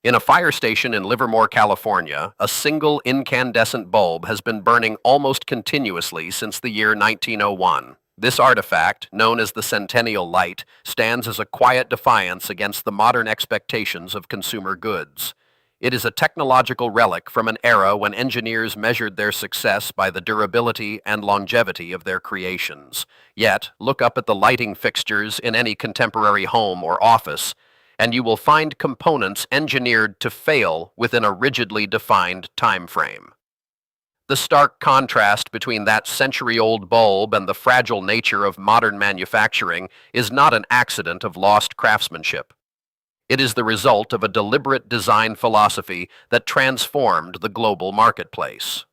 In a fire station in Livermore, California, a single incandescent bulb has been burning almost continuously since the year 1901. This artifact, known as the Centennial Light, stands as a quiet defiance against the modern expectations of consumer goods. It is a technological relic from an era when engineers measured their success by the durability and longevity of their creations. Yet, look up at the lighting fixtures in any contemporary home or office, and you will find components engineered to fail within a rigidly defined time frame. The stark contrast between that century-old bulb and the fragile nature of modern manufacturing is not an accident of lost craftsmanship. It is the result of a deliberate design philosophy that transformed the global marketplace.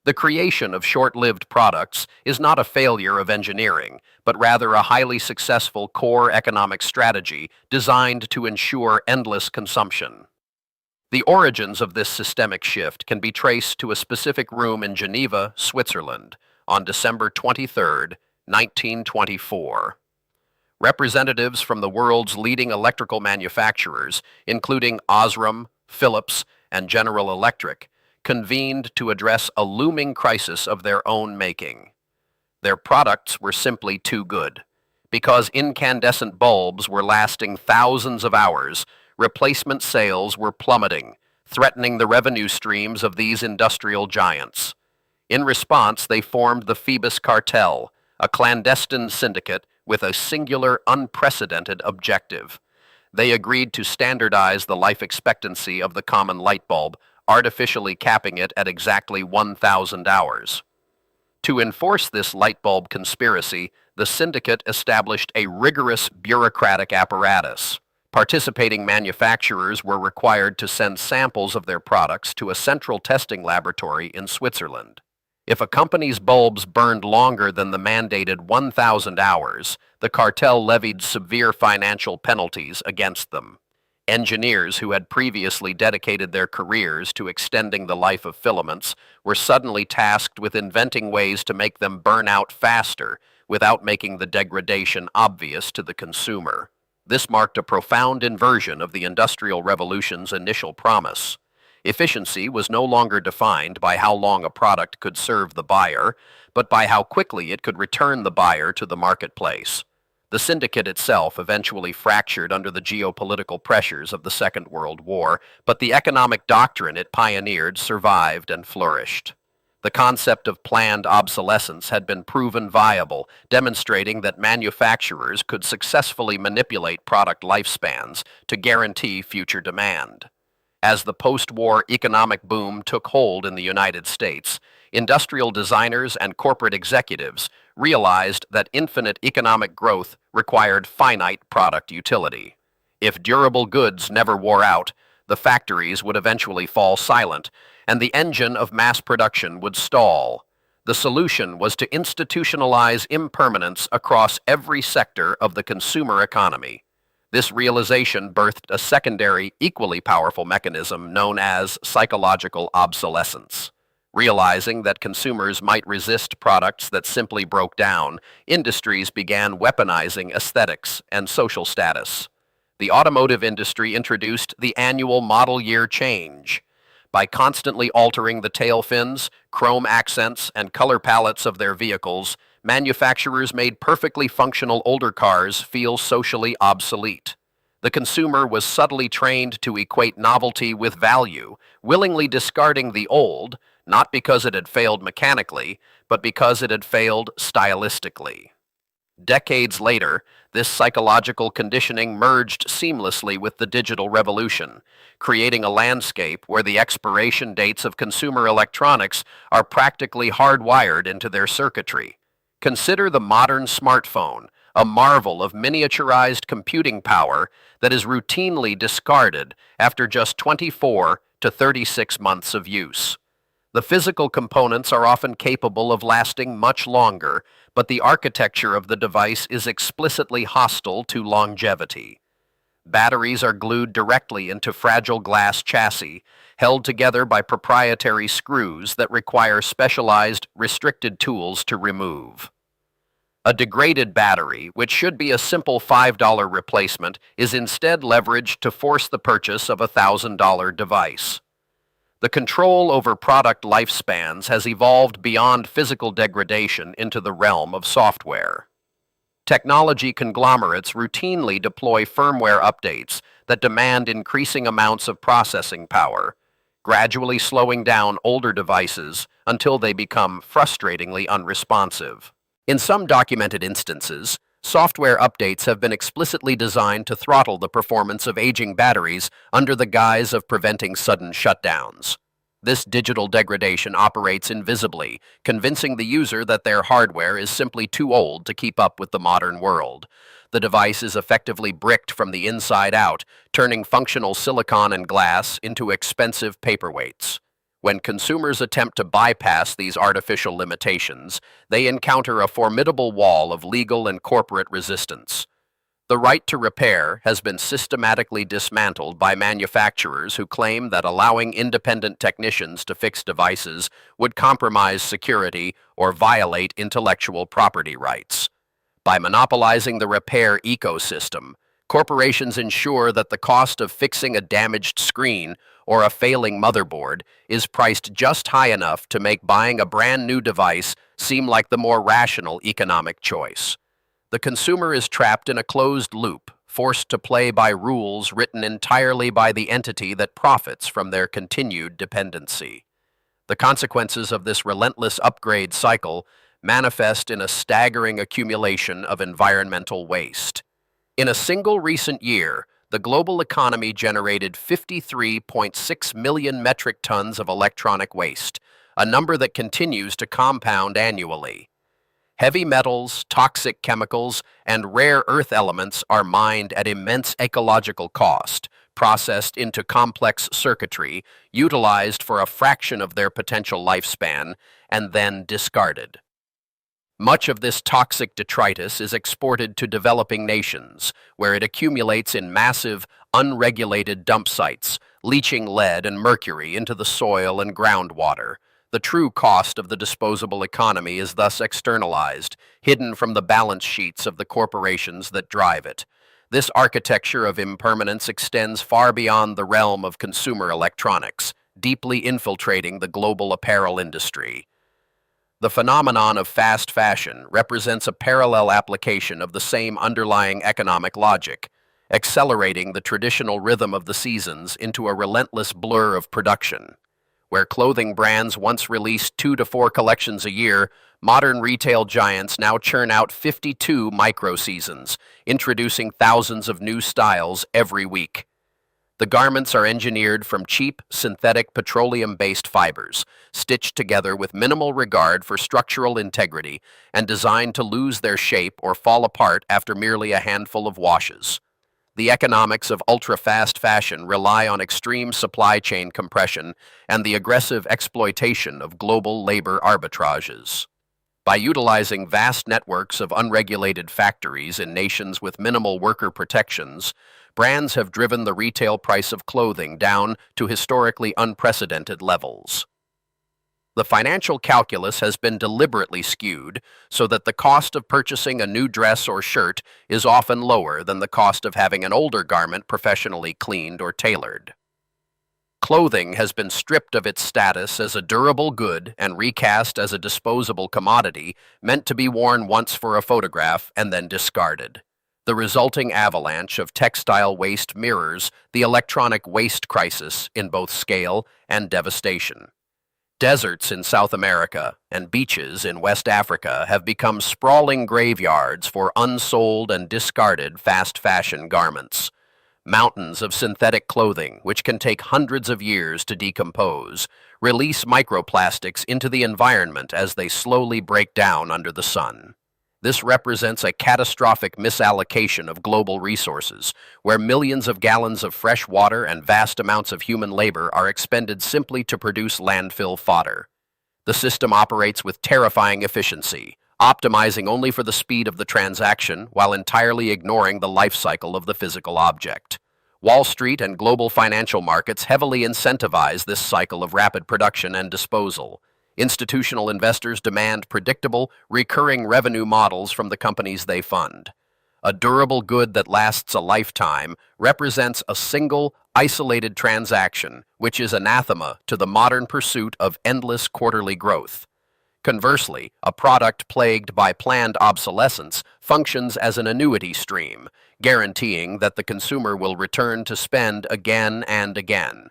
The creation of short-lived products is not a failure of engineering, but rather a highly successful core economic strategy designed to ensure endless consumption. The origins of this systemic shift can be traced to a specific room in Geneva, Switzerland, on December 23, 1924. Representatives from the world's leading electrical manufacturers, including Osram, Philips, and General Electric, convened to address a looming crisis of their own making. Their products were simply too good. Because incandescent bulbs were lasting thousands of hours, replacement sales were plummeting, threatening the revenue streams of these industrial giants. In response, they formed the Phoebus Cartel, a clandestine syndicate with a singular, unprecedented objective. They agreed to standardize the life expectancy of the common light bulb, artificially capping it at exactly 1,000 hours. To enforce this light bulb conspiracy, the syndicate established a rigorous bureaucratic apparatus. Participating manufacturers were required to send samples of their products to a central testing laboratory in Switzerland. If a company's bulbs burned longer than the mandated 1,000 hours, the cartel levied severe financial penalties against them. Engineers who had previously dedicated their careers to extending the life of filaments were suddenly tasked with inventing ways to make them burn out faster without making the degradation obvious to the consumer. This marked a profound inversion of the Industrial Revolution's initial promise. Efficiency was no longer defined by how long a product could serve the buyer, but by how quickly it could return the buyer to the marketplace. The syndicate itself eventually fractured under the geopolitical pressures of the Second World War, but the economic doctrine it pioneered survived and flourished. The concept of planned obsolescence had been proven viable, demonstrating that manufacturers could successfully manipulate product lifespans to guarantee future demand. As the post-war economic boom took hold in the United States, industrial designers and corporate executives realized that infinite economic growth required finite product utility. If durable goods never wore out, the factories would eventually fall silent, and the engine of mass production would stall. The solution was to institutionalize impermanence across every sector of the consumer economy. This realization birthed a secondary, equally powerful mechanism known as psychological obsolescence. Realizing that consumers might resist products that simply broke down, industries began weaponizing aesthetics and social status. The automotive industry introduced the annual model year change. By constantly altering the tail fins, chrome accents, and color palettes of their vehicles, manufacturers made perfectly functional older cars feel socially obsolete. The consumer was subtly trained to equate novelty with value, willingly discarding the old, not because it had failed mechanically, but because it had failed stylistically. Decades later, this psychological conditioning merged seamlessly with the digital revolution, creating a landscape where the expiration dates of consumer electronics are practically hardwired into their circuitry. Consider the modern smartphone, a marvel of miniaturized computing power that is routinely discarded after just 24 to 36 months of use. The physical components are often capable of lasting much longer, but the architecture of the device is explicitly hostile to longevity. Batteries are glued directly into fragile glass chassis, held together by proprietary screws that require specialized, restricted tools to remove. A degraded battery, which should be a simple $5 replacement, is instead leveraged to force the purchase of a $1,000 device. The control over product lifespans has evolved beyond physical degradation into the realm of software. Technology conglomerates routinely deploy firmware updates that demand increasing amounts of processing power, gradually slowing down older devices until they become frustratingly unresponsive. In some documented instances, software updates have been explicitly designed to throttle the performance of aging batteries under the guise of preventing sudden shutdowns. This digital degradation operates invisibly, convincing the user that their hardware is simply too old to keep up with the modern world. The device is effectively bricked from the inside out, turning functional silicon and glass into expensive paperweights. When consumers attempt to bypass these artificial limitations, they encounter a formidable wall of legal and corporate resistance. The right to repair has been systematically dismantled by manufacturers who claim that allowing independent technicians to fix devices would compromise security or violate intellectual property rights. By monopolizing the repair ecosystem, corporations ensure that the cost of fixing a damaged screen or a failing motherboard is priced just high enough to make buying a brand new device seem like the more rational economic choice. The consumer is trapped in a closed loop, forced to play by rules written entirely by the entity that profits from their continued dependency. The consequences of this relentless upgrade cycle manifest in a staggering accumulation of environmental waste. In a single recent year, the global economy generated 53.6 million metric tons of electronic waste, a number that continues to compound annually. Heavy metals, toxic chemicals, and rare earth elements are mined at immense ecological cost, processed into complex circuitry, utilized for a fraction of their potential lifespan, and then discarded. Much of this toxic detritus is exported to developing nations, where it accumulates in massive, unregulated dump sites, leaching lead and mercury into the soil and groundwater. The true cost of the disposable economy is thus externalized, hidden from the balance sheets of the corporations that drive it. This architecture of impermanence extends far beyond the realm of consumer electronics, deeply infiltrating the global apparel industry. The phenomenon of fast fashion represents a parallel application of the same underlying economic logic, accelerating the traditional rhythm of the seasons into a relentless blur of production. Where clothing brands once released 2 to 4 collections a year, modern retail giants now churn out 52 micro-seasons, introducing thousands of new styles every week. The garments are engineered from cheap, synthetic, petroleum-based fibers, stitched together with minimal regard for structural integrity and designed to lose their shape or fall apart after merely a handful of washes. The economics of ultra-fast fashion rely on extreme supply chain compression and the aggressive exploitation of global labor arbitrages. By utilizing vast networks of unregulated factories in nations with minimal worker protections, brands have driven the retail price of clothing down to historically unprecedented levels. The financial calculus has been deliberately skewed so that the cost of purchasing a new dress or shirt is often lower than the cost of having an older garment professionally cleaned or tailored. Clothing has been stripped of its status as a durable good and recast as a disposable commodity meant to be worn once for a photograph and then discarded. The resulting avalanche of textile waste mirrors the electronic waste crisis in both scale and devastation. Deserts in South America and beaches in West Africa have become sprawling graveyards for unsold and discarded fast fashion garments. Mountains of synthetic clothing, which can take hundreds of years to decompose, release microplastics into the environment as they slowly break down under the sun. This represents a catastrophic misallocation of global resources, where millions of gallons of fresh water and vast amounts of human labor are expended simply to produce landfill fodder. The system operates with terrifying efficiency, optimizing only for the speed of the transaction while entirely ignoring the life cycle of the physical object. Wall Street and global financial markets heavily incentivize this cycle of rapid production and disposal. Institutional investors demand predictable, recurring revenue models from the companies they fund. A durable good that lasts a lifetime represents a single, isolated transaction, which is anathema to the modern pursuit of endless quarterly growth. Conversely, a product plagued by planned obsolescence functions as an annuity stream, guaranteeing that the consumer will return to spend again and again.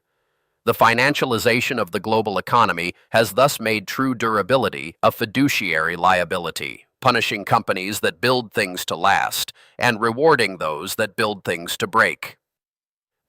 The financialization of the global economy has thus made true durability a fiduciary liability, punishing companies that build things to last and rewarding those that build things to break.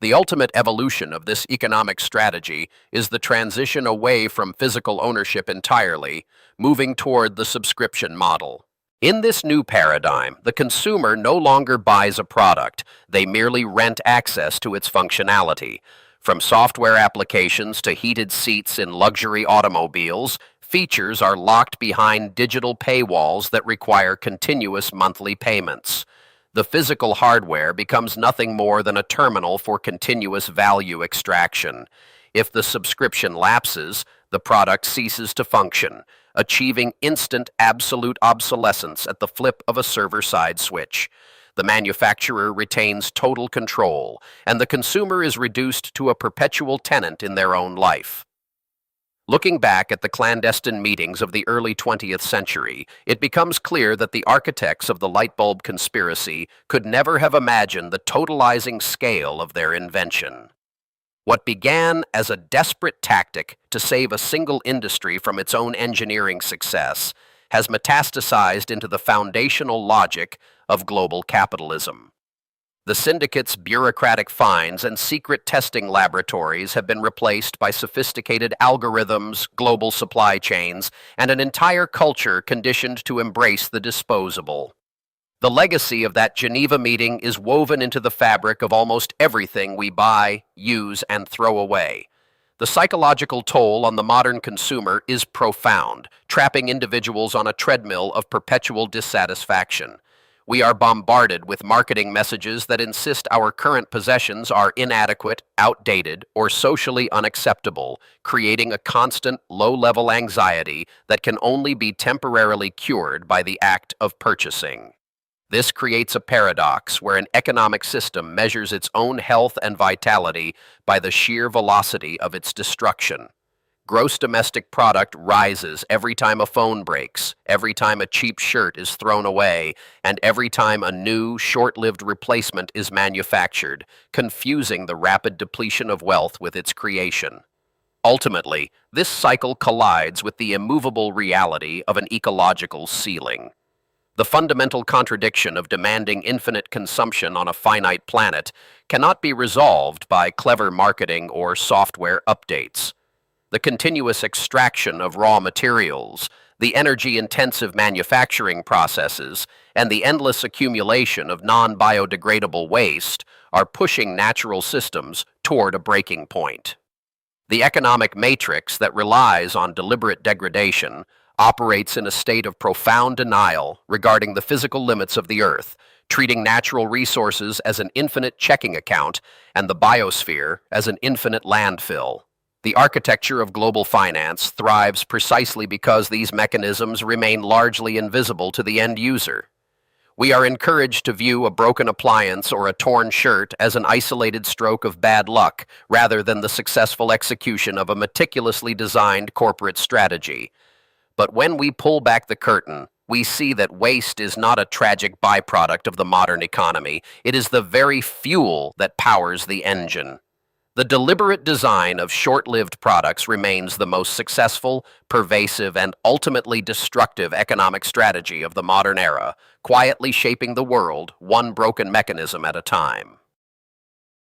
The ultimate evolution of this economic strategy is the transition away from physical ownership entirely, moving toward the subscription model. In this new paradigm, the consumer no longer buys a product, they merely rent access to its functionality. From software applications to heated seats in luxury automobiles, features are locked behind digital paywalls that require continuous monthly payments. The physical hardware becomes nothing more than a terminal for continuous value extraction. If the subscription lapses, the product ceases to function, achieving instant absolute obsolescence at the flip of a server-side switch. The manufacturer retains total control, and the consumer is reduced to a perpetual tenant in their own life. Looking back at the clandestine meetings of the early 20th century, it becomes clear that the architects of the lightbulb conspiracy could never have imagined the totalizing scale of their invention. What began as a desperate tactic to save a single industry from its own engineering success has metastasized into the foundational logic of global capitalism. The syndicate's bureaucratic fines and secret testing laboratories have been replaced by sophisticated algorithms, global supply chains, and an entire culture conditioned to embrace the disposable. The legacy of that Geneva meeting is woven into the fabric of almost everything we buy, use, and throw away. The psychological toll on the modern consumer is profound, trapping individuals on a treadmill of perpetual dissatisfaction. We are bombarded with marketing messages that insist our current possessions are inadequate, outdated, or socially unacceptable, creating a constant, low-level anxiety that can only be temporarily cured by the act of purchasing. This creates a paradox where an economic system measures its own health and vitality by the sheer velocity of its destruction. Gross domestic product rises every time a phone breaks, every time a cheap shirt is thrown away, and every time a new, short-lived replacement is manufactured, confusing the rapid depletion of wealth with its creation. Ultimately, this cycle collides with the immovable reality of an ecological ceiling. The fundamental contradiction of demanding infinite consumption on a finite planet cannot be resolved by clever marketing or software updates. The continuous extraction of raw materials, the energy-intensive manufacturing processes, and the endless accumulation of non-biodegradable waste are pushing natural systems toward a breaking point. The economic matrix that relies on deliberate degradation operates in a state of profound denial regarding the physical limits of the Earth, treating natural resources as an infinite checking account and the biosphere as an infinite landfill. The architecture of global finance thrives precisely because these mechanisms remain largely invisible to the end user. We are encouraged to view a broken appliance or a torn shirt as an isolated stroke of bad luck rather than the successful execution of a meticulously designed corporate strategy. But when we pull back the curtain, we see that waste is not a tragic byproduct of the modern economy. It is the very fuel that powers the engine. The deliberate design of short-lived products remains the most successful, pervasive, and ultimately destructive economic strategy of the modern era, quietly shaping the world one broken mechanism at a time.